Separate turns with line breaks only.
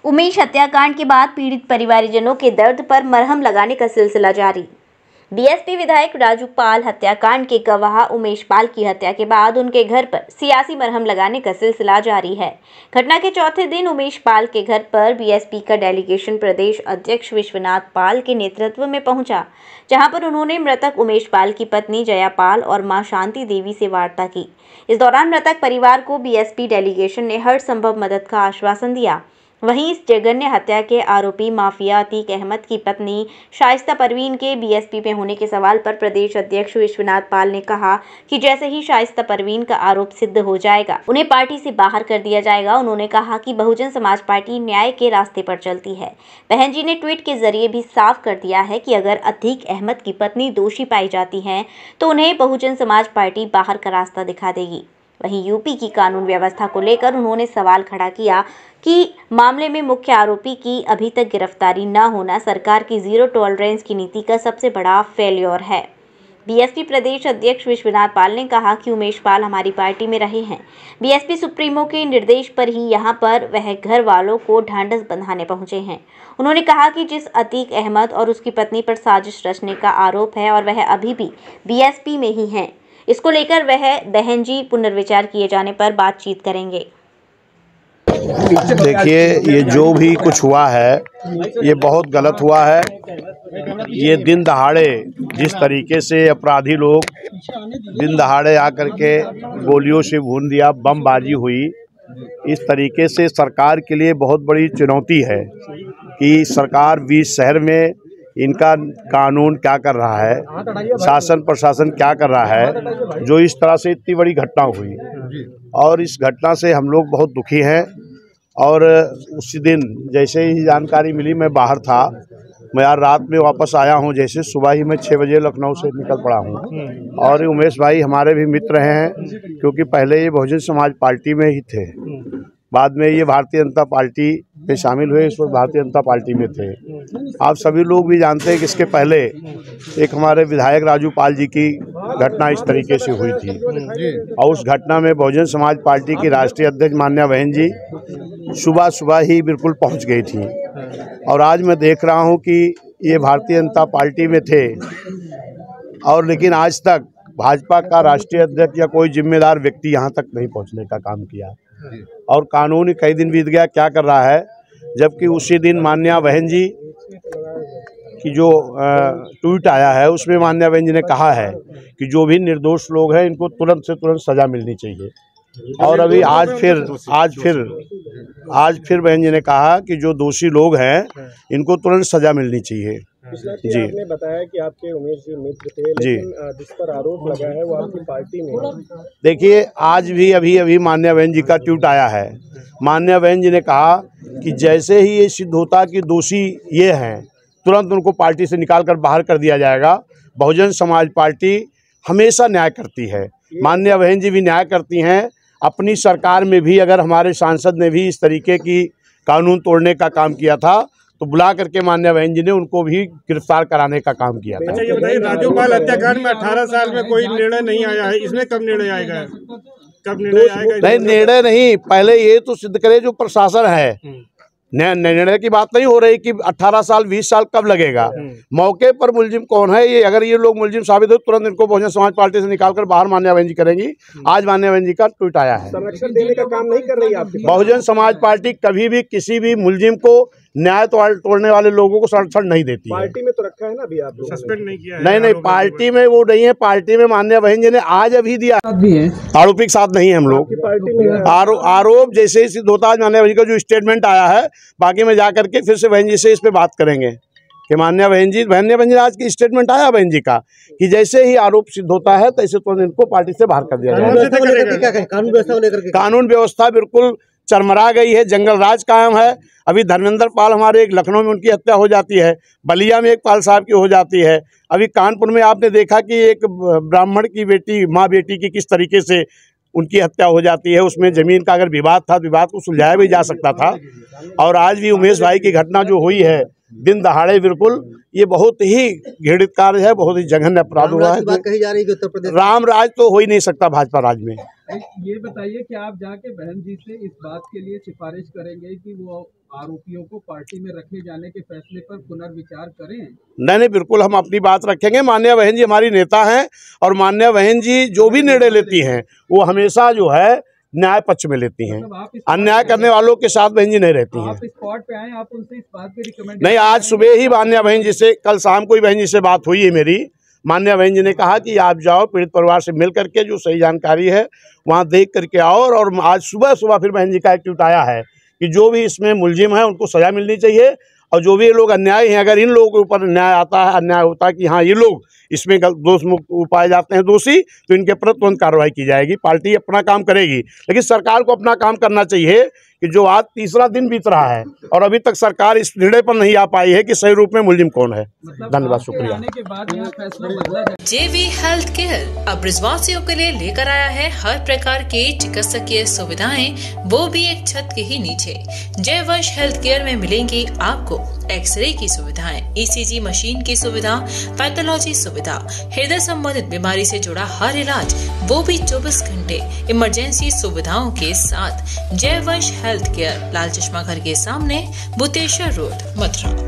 उमेश हत्याकांड के बाद पीड़ित परिवारजनों के दर्द पर मरहम लगाने का सिलसिला जारी। बीएसपी विधायक राजू पाल हत्याकांड के गवाह उमेश पाल की हत्या के बाद उनके घर पर सियासी मरहम लगाने का सिलसिला जारी है। घटना के चौथे दिन उमेश पाल के घर पर बीएसपी का डेलीगेशन प्रदेश अध्यक्ष विश्वनाथ पाल के नेतृत्व में पहुंचा, जहां पर उन्होंने मृतक उमेश पाल की पत्नी जया पाल और मां शांति देवी से वार्ता की। इस दौरान मृतक परिवार को बीएसपी डेलीगेशन ने हर संभव मदद का आश्वासन दिया। वहीं इस जघन्य हत्या के आरोपी माफिया अतीक अहमद की पत्नी शाइस्ता परवीन के बीएसपी में होने के सवाल पर प्रदेश अध्यक्ष विश्वनाथ पाल ने कहा कि जैसे ही शाइस्ता परवीन का आरोप सिद्ध हो जाएगा, उन्हें पार्टी से बाहर कर दिया जाएगा। उन्होंने कहा कि बहुजन समाज पार्टी न्याय के रास्ते पर चलती है। बहन जी ने ट्वीट के जरिए भी साफ कर दिया है कि अगर अतीक अहमद की पत्नी दोषी पाई जाती है तो उन्हें बहुजन समाज पार्टी बाहर का रास्ता दिखा देगी। वहीं यूपी की कानून व्यवस्था को लेकर उन्होंने सवाल खड़ा किया कि मामले में मुख्य आरोपी की अभी तक गिरफ्तारी न होना सरकार की जीरो टॉलरेंस की नीति का सबसे बड़ा फेल्योर है। बीएसपी प्रदेश अध्यक्ष विश्वनाथ पाल ने कहा कि उमेश पाल हमारी पार्टी में रहे हैं। बीएसपी सुप्रीमो के निर्देश पर ही यहां पर वह घर वालों को ढांढस बंधाने पहुंचे हैं। उन्होंने कहा कि जिस अतीक अहमद और उसकी पत्नी पर साजिश रचने का आरोप है और वह अभी भी बीएसपी में ही हैं, इसको लेकर वह बहन जी पुनर्विचार किए जाने पर बातचीत करेंगे।
देखिए, ये जो भी कुछ हुआ है ये बहुत गलत हुआ है। ये दिन दहाड़े जिस तरीके से अपराधी लोग दिन दहाड़े आकर के गोलियों से भून दिया, बमबाजी हुई, इस तरीके से सरकार के लिए बहुत बड़ी चुनौती है कि सरकार 20 शहर में इनका कानून क्या कर रहा है, शासन प्रशासन क्या कर रहा है, जो इस तरह से इतनी बड़ी घटना हुई। और इस घटना से हम लोग बहुत दुखी हैं। और उसी दिन जैसे ही जानकारी मिली, मैं बाहर था, मैं यार रात में वापस आया हूं, जैसे सुबह ही मैं 6 बजे लखनऊ से निकल पड़ा हूं। और उमेश भाई हमारे भी मित्र हैं, क्योंकि पहले ये बहुजन समाज पार्टी में ही थे, बाद में ये भारतीय जनता पार्टी में शामिल हुए, इस वक्त भारतीय जनता पार्टी में थे। आप सभी लोग भी जानते हैं कि इसके पहले एक हमारे विधायक राजू पाल जी की घटना इस तरीके से हुई थी, और उस घटना में बहुजन समाज पार्टी की राष्ट्रीय अध्यक्ष मान्या बहन जी सुबह सुबह ही बिल्कुल पहुंच गई थी। और आज मैं देख रहा हूं कि ये भारतीय जनता पार्टी में थे, और लेकिन आज तक भाजपा का राष्ट्रीय अध्यक्ष या कोई जिम्मेदार व्यक्ति यहां तक नहीं पहुंचने का काम किया। और कानून कई दिन बीत गया, क्या कर रहा है, जबकि उसी दिन मान्या बहन जी की जो ट्वीट आया है उसमें मान्या बहन जी ने कहा है कि जो भी निर्दोष लोग हैं इनको तुरंत से तुरंत सजा मिलनी चाहिए। और अभी आज फिर बहन जी ने कहा कि जो दोषी लोग हैं इनको तुरंत सजा मिलनी चाहिए।
जी, आपने बताया कि आपके उमेश जी मित्र थे, लेकिन जिस पर आरोप लगा है वो आपकी पार्टी में।
देखिए, आज भी अभी मान्या बहन जी का ट्वीट आया है। मान्या बहन जी ने कहा कि जैसे ही ये सिद्ध होता कि दोषी ये हैं, तुरंत उनको पार्टी से निकाल कर बाहर कर दिया जाएगा। बहुजन समाज पार्टी हमेशा न्याय करती है, मान्या बहन जी भी न्याय करती हैं। अपनी सरकार में भी अगर हमारे सांसद ने भी इस तरीके की कानून तोड़ने का काम किया था तो बुला करके मान्या बहन जी ने उनको भी गिरफ्तार कराने का काम किया था।
अच्छा, ये बताइए, राजू पाल हत्याकांड में 18 साल में कोई निर्णय नहीं आया है, इसमें कब निर्णय आएगा? कब निर्णय आएगा?
नहीं, निर्णय नहीं, पहले ये तो सिद्ध करे जो प्रशासन है। निर्णय की बात नहीं हो रही कि 18 साल 20 साल कब लगेगा। मौके पर मुलजिम कौन है, ये अगर ये लोग मुलजिम साबित हो तुरंत इनको बहुजन समाज पार्टी से निकालकर बाहर मान्या बहन जी करेंगी। आज मान्या बहन जी का ट्वीट आया है।
संरक्षण देने का काम नहीं कर रही आपकी
बहुजन समाज पार्टी कभी भी किसी भी मुलजिम को, न्याय तोड़ने वाले लोगों को संरक्षण नहीं देती है।
पार्टी में तो रखा है ना अभी, आप सस्पेंड नहीं किया है?
नहीं, पार्टी में वो नहीं है। पार्टी में मान्या बहन जी ने आज अभी दिया, आरोपी के साथ नहीं है हम लोग।
पार्टी में
आरोप जैसे ही सिद्ध होता है, मान्या बहन जी का जो स्टेटमेंट आया है, बाकी में जाकर के फिर से बहन जी से इस पे बात करेंगे कि मान्या बहन जी आज की स्टेटमेंट आया बहन जी का कि जैसे ही आरोप सिद्ध होता है तैसे तो इनको पार्टी से बाहर कर दिया जाएगा। कानून व्यवस्था बिल्कुल चरमरा गई है, जंगल राज कायम है। अभी धर्मेंद्र पाल हमारे एक लखनऊ में उनकी हत्या हो जाती है, बलिया में एक पाल साहब की हो जाती है, अभी कानपुर में आपने देखा कि एक ब्राह्मण की बेटी, माँ बेटी की किस तरीके से उनकी हत्या हो जाती है। उसमें ज़मीन का अगर विवाद था, विवाद को सुलझाया भी जा सकता था। और आज भी उमेश भाई की घटना जो हुई है दिन दहाड़े, बिल्कुल ये बहुत ही घृणित कार्य है, बहुत ही जघन्य अपराध हुआ है।
बात कही जा रही है कि उत्तर प्रदेश
राम राज तो हो ही नहीं सकता भाजपा राज में।
ये बताइए कि आप जाके बहन जी से इस बात के लिए सिफारिश करेंगे कि वो
आरोपियों को पार्टी में रखे जाने के फैसले पर पुनर्विचार करें?
नहीं, बिल्कुल हम अपनी बात रखेंगे। माननीय बहन जी हमारी नेता हैं और माननीय बहन जी जो भी निर्णय लेती हैं वो हमेशा जो है न्याय पक्ष में लेती हैं। अन्याय करने वालों के साथ बहन जी नहीं रहती हैं।
आप स्पॉट पे आए, आप उनसे इस बात पे रिकमेंड
नहीं, आज सुबह ही माननीय बहन जी से, कल शाम को ही बहन जी से बात हुई है मेरी। माननीय बहन जी ने कहा कि आप जाओ पीड़ित परिवार से मिल करके जो सही जानकारी है वहाँ देख करके आओ। और आज सुबह फिर बहन जी का एक ट्वीट आया है कि जो भी इसमें मुलजिम है उनको सजा मिलनी चाहिए और जो भी ये लोग अन्याय हैं, अगर इन लोगों के ऊपर न्याय आता है, अन्याय होता है कि हाँ ये लोग इसमें दोष मुक्त पाए जाते हैं दोषी, तो इनके प्रति तुरंत कार्रवाई की जाएगी। पार्टी अपना काम करेगी, लेकिन सरकार को अपना काम करना चाहिए कि जो आज तीसरा दिन बीत रहा है और अभी तक सरकार इस निर्णय पर नहीं आ पाई है कि सही रूप में मुलजिम कौन है। धन्यवाद, शुक्रिया।
के बाद यहाँ फैसला बदला जाए।
JV हेल्थ केयर अब ब्रिजवासियों के लिए लेकर आया है हर प्रकार की चिकित्सकीय सुविधाएं, वो भी एक छत के ही नीचे। जयवंश हेल्थ केयर में मिलेंगी आपको एक्सरे की सुविधाएं, ECG मशीन की सुविधा, पैथोलॉजी सुविधा, हृदय संबंधित बीमारी से जुड़ा हर इलाज, वो भी 24 घंटे इमरजेंसी सुविधाओं के साथ। जयवंश हेल्थ केयर, लाल चश्मा घर के सामने, बुतेश्वर रोड, मथुरा।